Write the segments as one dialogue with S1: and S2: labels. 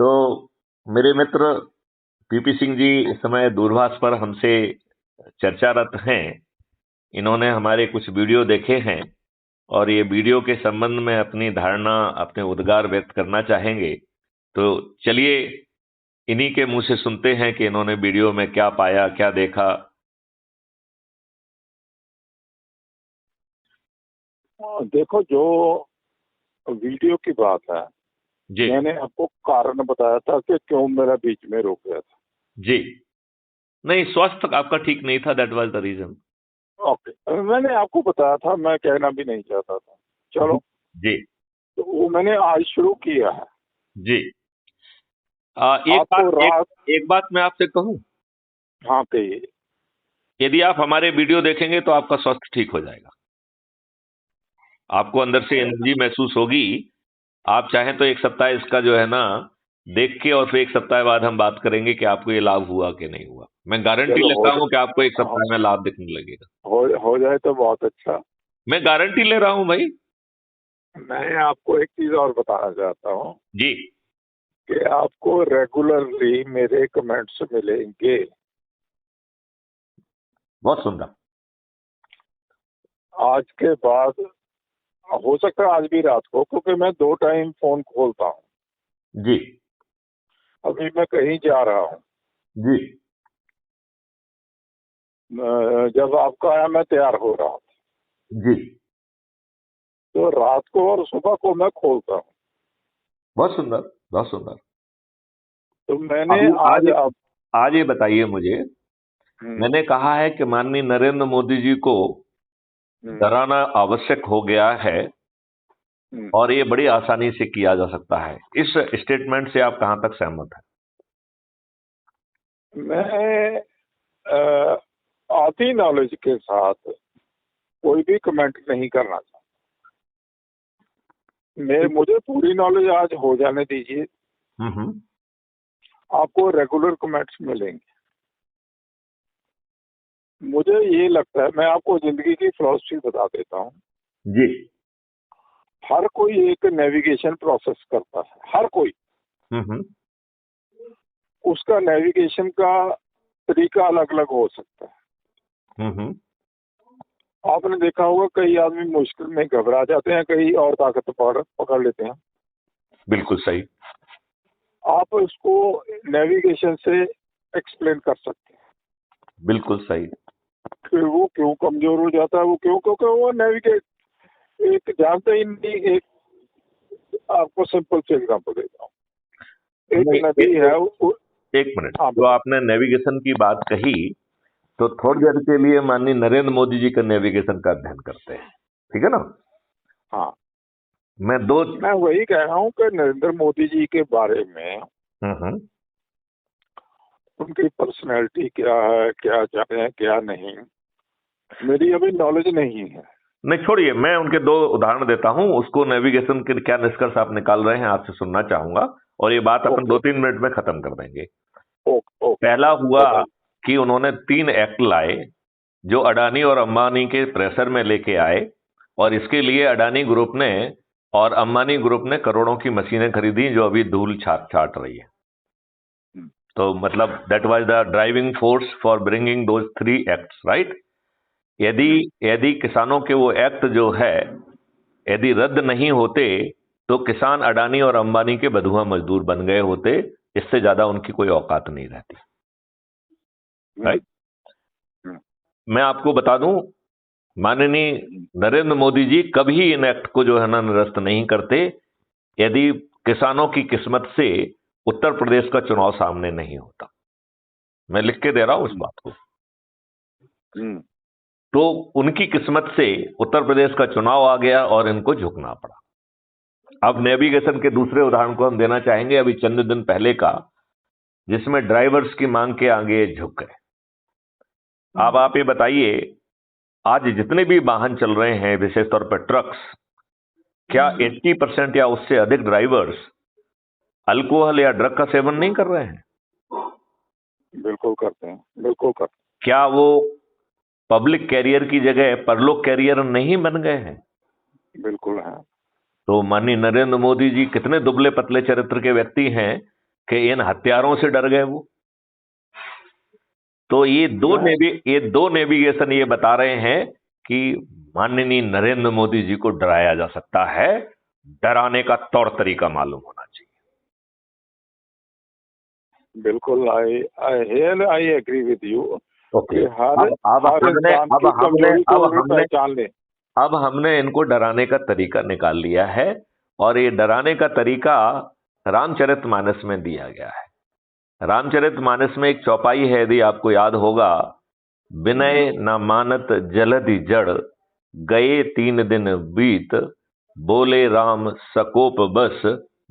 S1: तो मेरे मित्र पीपी सिंह जी इस समय दूरभाष पर हमसे चर्चारत हैं। इन्होंने हमारे कुछ वीडियो देखे हैं और ये वीडियो के संबंध में अपनी धारणा, अपने उद्गार व्यक्त करना चाहेंगे। तो चलिए इन्हीं के मुंह से सुनते हैं कि इन्होंने वीडियो में क्या पाया, क्या देखा।
S2: देखो, जो वीडियो की बात है,
S1: जी
S2: मैंने आपको कारण बताया था कि क्यों मेरा बीच में रुक गया था।
S1: जी, नहीं, स्वास्थ्य आपका ठीक नहीं था, that was the reason.
S2: Okay, मैंने आपको बताया था, मैं कहना भी नहीं चाहता था। चलो,
S1: जी
S2: तो वो मैंने आज शुरू किया है।
S1: जी।
S2: आपको रात
S1: एक बात मैं आपसे कहूं,
S2: हाँ कहिए।
S1: यदि आप हमारे वीडियो देखेंगे तो आपका स्वास्थ्य ठीक हो जाएगा। आपको अंदर से एनर्जी महसूस होगी। आप चाहें तो एक सप्ताह इसका जो है ना देख के और फिर एक सप्ताह बाद हम बात करेंगे कि आपको ये लाभ हुआ कि नहीं हुआ। मैं गारंटी
S2: चलो,
S1: लेता हूं कि आपको एक सप्ताह में लाभ दिखने लगेगा।
S2: हो जाए तो बहुत अच्छा।
S1: मैं गारंटी ले रहा हूं भाई।
S2: मैं आपको एक चीज और बताना चाहता हूँ
S1: जी,
S2: कि आपको रेगुलरली मेरे कमेंट्स मिलेंगे।
S1: बहुत सुंदर।
S2: आज के बाद हो सकता है आज भी रात को, क्योंकि मैं 2 टाइम फोन खोलता हूँ।
S1: जी
S2: अभी मैं कहीं जा रहा हूँ।
S1: जी
S2: जब आपका आया मैं तैयार हो रहा हूँ,
S1: जी,
S2: तो रात को और सुबह को मैं खोलता हूँ।
S1: बहुत सुंदर, बहुत सुंदर।
S2: तो मैंने
S1: अभी
S2: आज
S1: आज ये बताइए मुझे, मैंने कहा है कि माननीय नरेंद्र मोदी जी को डराना आवश्यक हो गया है और ये बड़ी आसानी से किया जा सकता है। इस स्टेटमेंट से आप कहां तक सहमत हैं?
S2: मैं आधी नॉलेज के साथ कोई भी कमेंट नहीं करना चाहता। मुझे पूरी नॉलेज आज हो जाने दीजिए। आपको रेगुलर कमेंट्स मिलेंगे। मुझे ये लगता है, मैं आपको जिंदगी की फिलॉसफी बता देता हूँ
S1: जी।
S2: हर कोई एक नेविगेशन प्रोसेस करता है, हर कोई। उसका नेविगेशन का तरीका अलग अलग हो सकता है। आपने देखा होगा कई आदमी मुश्किल में घबरा जाते हैं, कई और ताकत पकड़ लेते हैं।
S1: बिल्कुल सही।
S2: आप उसको नेविगेशन से एक्सप्लेन कर सकते हैं।
S1: बिल्कुल सही।
S2: फिर वो क्यों कमजोर हो जाता है, वो क्यों, क्योंकि वो नेविगेट एक जानते ही नहीं। एक आपको सिंपल से एग्जांपल देता हूँ। एक नदी है।
S1: एक मिनट, जो आपने नेविगेशन की बात कही, तो थोड़ी देर के लिए माननीय नरेंद्र मोदी जी का नेविगेशन का अध्ययन करते हैं, ठीक है ना?
S2: हाँ,
S1: मैं
S2: वही कह रहा हूँ कि नरेंद्र मोदी जी के बारे में उनकी पर्सनैलिटी क्या है, क्या चाहते हैं, क्या नहीं, मेरी अभी नॉलेज नहीं है।
S1: नहीं, छोड़िए, मैं उनके 2 उदाहरण देता हूं। उसको नेविगेशन के क्या निष्कर्ष आप निकाल रहे हैं आपसे सुनना चाहूंगा, और ये बात अपन 2-3 मिनट में खत्म कर देंगे। पहला हुआ कि उन्होंने 3 एक्ट लाए जो अडानी और अंबानी के प्रेशर में लेके आए, और इसके लिए अडानी ग्रुप ने और अंबानी ग्रुप ने करोड़ों की मशीनें खरीदी जो अभी धूल छाट रही है। तो मतलब that was the driving force for bringing those 3 acts, right? यदि किसानों के वो एक्ट जो है यदि रद्द नहीं होते तो किसान अडानी और अंबानी के बधुआ मजदूर बन गए होते। इससे ज्यादा उनकी कोई औकात नहीं रहती, राइट? मैं आपको बता दूं, माननीय नरेंद्र मोदी जी कभी इन एक्ट को जो है ना निरस्त नहीं करते यदि किसानों की किस्मत से उत्तर प्रदेश का चुनाव सामने नहीं होता। मैं लिख के दे रहा हूं उस बात को। तो उनकी किस्मत से उत्तर प्रदेश का चुनाव आ गया और इनको झुकना पड़ा। अब नेविगेशन के दूसरे उदाहरण को हम देना चाहेंगे, अभी चंद दिन पहले का, जिसमें ड्राइवर्स की मांग के आगे झुक गए। अब आप ये बताइए, आज जितने भी वाहन चल रहे हैं, विशेष तौर पर ट्रक्स, क्या 80% या उससे अधिक ड्राइवर्स अल्कोहल या ड्रग का सेवन नहीं कर रहे हैं?
S2: बिल्कुल करते हैं, बिल्कुल करते हैं।
S1: क्या वो पब्लिक कैरियर की जगह परलोक कैरियर नहीं बन गए हैं?
S2: बिल्कुल है।
S1: तो माननीय नरेंद्र मोदी जी कितने दुबले पतले चरित्र के व्यक्ति हैं कि इन हत्यारों से डर गए वो। तो ये दो नेविगेशन ये बता रहे हैं कि माननीय नरेंद्र मोदी जी को डराया जा सकता है, डराने का तौर तरीका मालूम होना चाहिए।
S2: बिल्कुल, I agree with you.
S1: Okay, अब हमने इनको डराने का तरीका निकाल लिया है, और ये डराने का तरीका रामचरितमानस में दिया गया है। रामचरितमानस में एक चौपाई है, यदि आपको याद होगा, विनय न मानत जलधि जड़, गए 3 दिन बीत, बोले राम सकोप बस,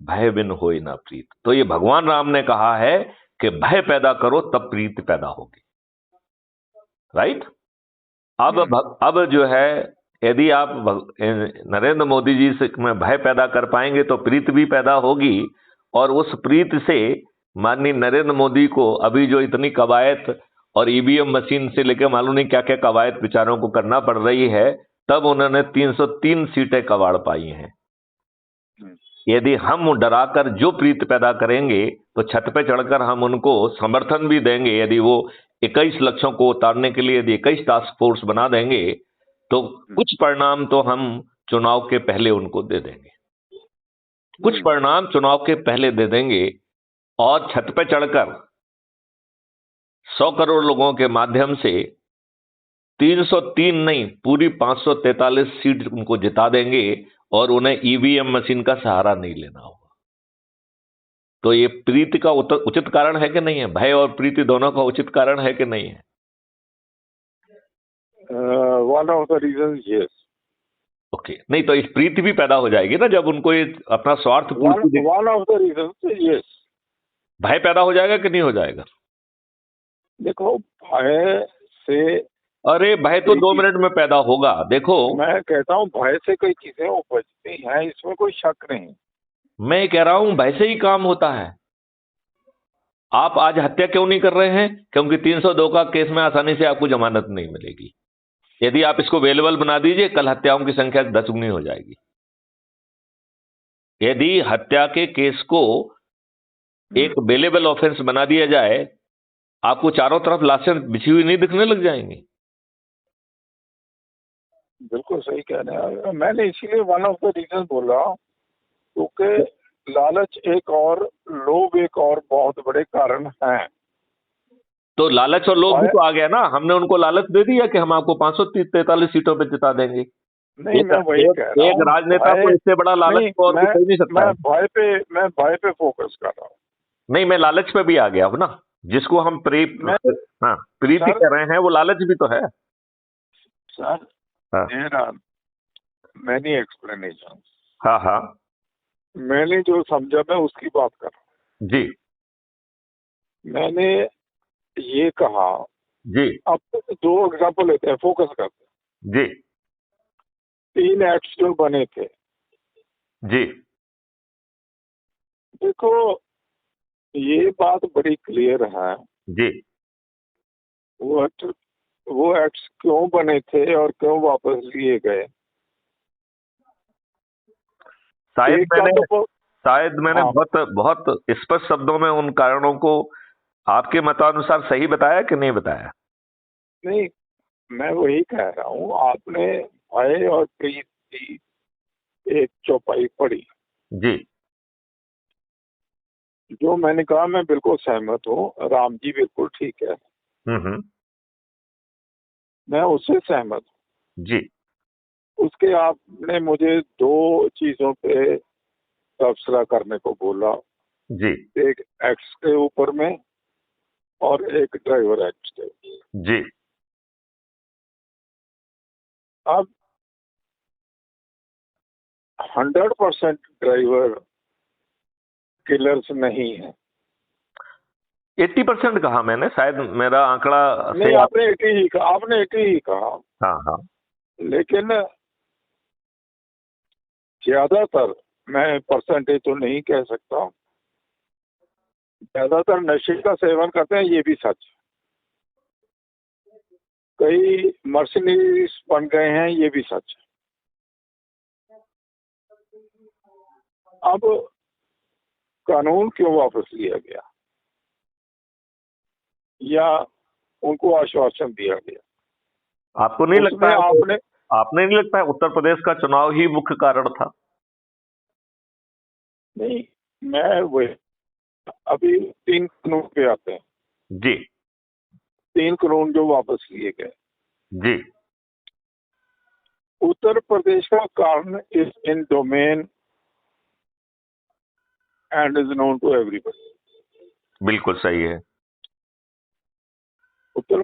S1: भय बिन होय न प्रीत। तो ये भगवान राम ने कहा है कि भय पैदा करो तब प्रीति पैदा होगी, राइट। अब जो है, यदि आप नरेंद्र मोदी जी से में भय पैदा कर पाएंगे तो प्रीति भी पैदा होगी, और उस प्रीति से माननीय नरेंद्र मोदी को अभी जो इतनी कवायद और ईवीएम मशीन से लेकर मालूम नहीं क्या क्या कवायद बेचारों को करना पड़ रही है, तब उन्होंने 303 सीटें कबाड़ पाई हैं। यदि हम डराकर जो प्रीति पैदा करेंगे तो छत पे चढ़कर हम उनको समर्थन भी देंगे। यदि वो 21 लक्ष्यों को उतारने के लिए यदि 21 टास्क फोर्स बना देंगे तो कुछ परिणाम तो हम चुनाव के पहले उनको दे देंगे, कुछ परिणाम चुनाव के पहले दे देंगे, और छत पे चढ़कर 100 करोड़ लोगों के माध्यम से 303 नहीं, पूरी 543 सीट उनको जिता देंगे, और उन्हें ईवीएम मशीन का सहारा नहीं लेना होगा। तो ये प्रीति का उचित कारण है कि नहीं है? भय और प्रीति दोनों का उचित कारण है कि नहीं है?
S2: One of the reasons, yes.
S1: Okay, नहीं तो इस प्रीति भी पैदा हो जाएगी ना जब उनको ये अपना स्वार्थ पूर्ति।
S2: One of the reasons, yes.
S1: भय पैदा हो जाएगा कि नहीं हो जाएगा?
S2: देखो, भय से,
S1: अरे भय तो 2 मिनट में पैदा होगा। देखो,
S2: मैं कहता हूँ भय से कई चीजें उपजती हैं, इसमें कोई शक नहीं।
S1: मैं कह रहा हूं भय से ही काम होता है। आप आज हत्या क्यों नहीं कर रहे हैं? क्योंकि 302 का केस में आसानी से आपको जमानत नहीं मिलेगी। यदि आप इसको अवेलेबल बना दीजिए, कल हत्याओं की संख्या 10 गुनी हो जाएगी। यदि हत्या के केस को एक बेलेबल ऑफेंस बना दिया जाए, आपको चारों तरफ लाशें बिछी हुई नहीं दिखने लग जाएंगी।
S2: बिल्कुल सही कह रहे हैं। मैंने इसीलिए वन ऑफ द रीजन बोला, क्योंकि लालच एक और लोभ एक और बहुत बड़े कारण हैं।
S1: तो लालच और लोभ भी तो आ गया ना। हमने उनको लालच दे दिया कि हम आपको 543 सीटों पे जिता देंगे।
S2: नहीं, मैं वही कह रहा हूं,
S1: एक राजनेता को इससे बड़ा लालच तो और कुछ हो नहीं सकता।
S2: मैं भय पे फोकस कर रहा हूँ। नहीं,
S1: मैं लालच पे भी आ गया हूँ ना। जिसको हम प्रीति कर रहे हैं वो लालच भी तो है
S2: सर। Many explanation.
S1: हाँ,
S2: मैंने जो समझा मैं उसकी बात कर रहा हूँ
S1: जी।
S2: मैंने ये कहा
S1: जी।
S2: अब 2 एग्जाम्पल लेते हैं, फोकस करते हैं
S1: जी।
S2: 3 एक्ट्स जो बने थे
S1: जी।
S2: देखो, ये बात बड़ी क्लियर है
S1: जी।
S2: वो एक्ट्स क्यों बने थे और क्यों वापस लिए गए।
S1: शायद मैंने बहुत स्पष्ट शब्दों में उन कारणों को आपके मतानुसार सही बताया कि नहीं बताया?
S2: नहीं, मैं वही कह रहा हूँ, आपने भय और प्रीति की एक चौपाई पढ़ी
S1: जी।
S2: जो मैंने कहा मैं बिल्कुल सहमत हूँ, राम जी बिल्कुल ठीक है। मैं उससे सहमत हूँ
S1: जी।
S2: उसके आपने मुझे 2 चीजों पे तबसरा करने को बोला
S1: जी।
S2: एक एक्ट्स के ऊपर में और एक ड्राइवर एक्ट के
S1: जी।
S2: अब 100% ड्राइवर किलर्स नहीं है।
S1: 80% कहा मैंने, शायद मेरा आंकड़ा
S2: नहीं, आपने 80 ही कहा, आपने 80 ही कहा।
S1: हाँ।
S2: लेकिन ज्यादातर, मैं परसेंटेज तो नहीं कह सकता, ज्यादातर नशे का सेवन करते हैं, ये भी सच। कई मर्सिनरीज बन गए हैं, ये भी सच। अब कानून क्यों वापस लिया गया या उनको आश्वासन दिया गया?
S1: आपको नहीं लगता है
S2: आपने
S1: नहीं लगता है उत्तर प्रदेश का चुनाव ही मुख्य कारण था?
S2: नहीं, मैं वही अभी 3 कानून पे आते हैं
S1: जी।
S2: 3 कानून जो वापस लिए गए
S1: जी।
S2: उत्तर प्रदेश का कारण is in domain and is known to everybody.
S1: बिल्कुल सही है।
S2: उत्तर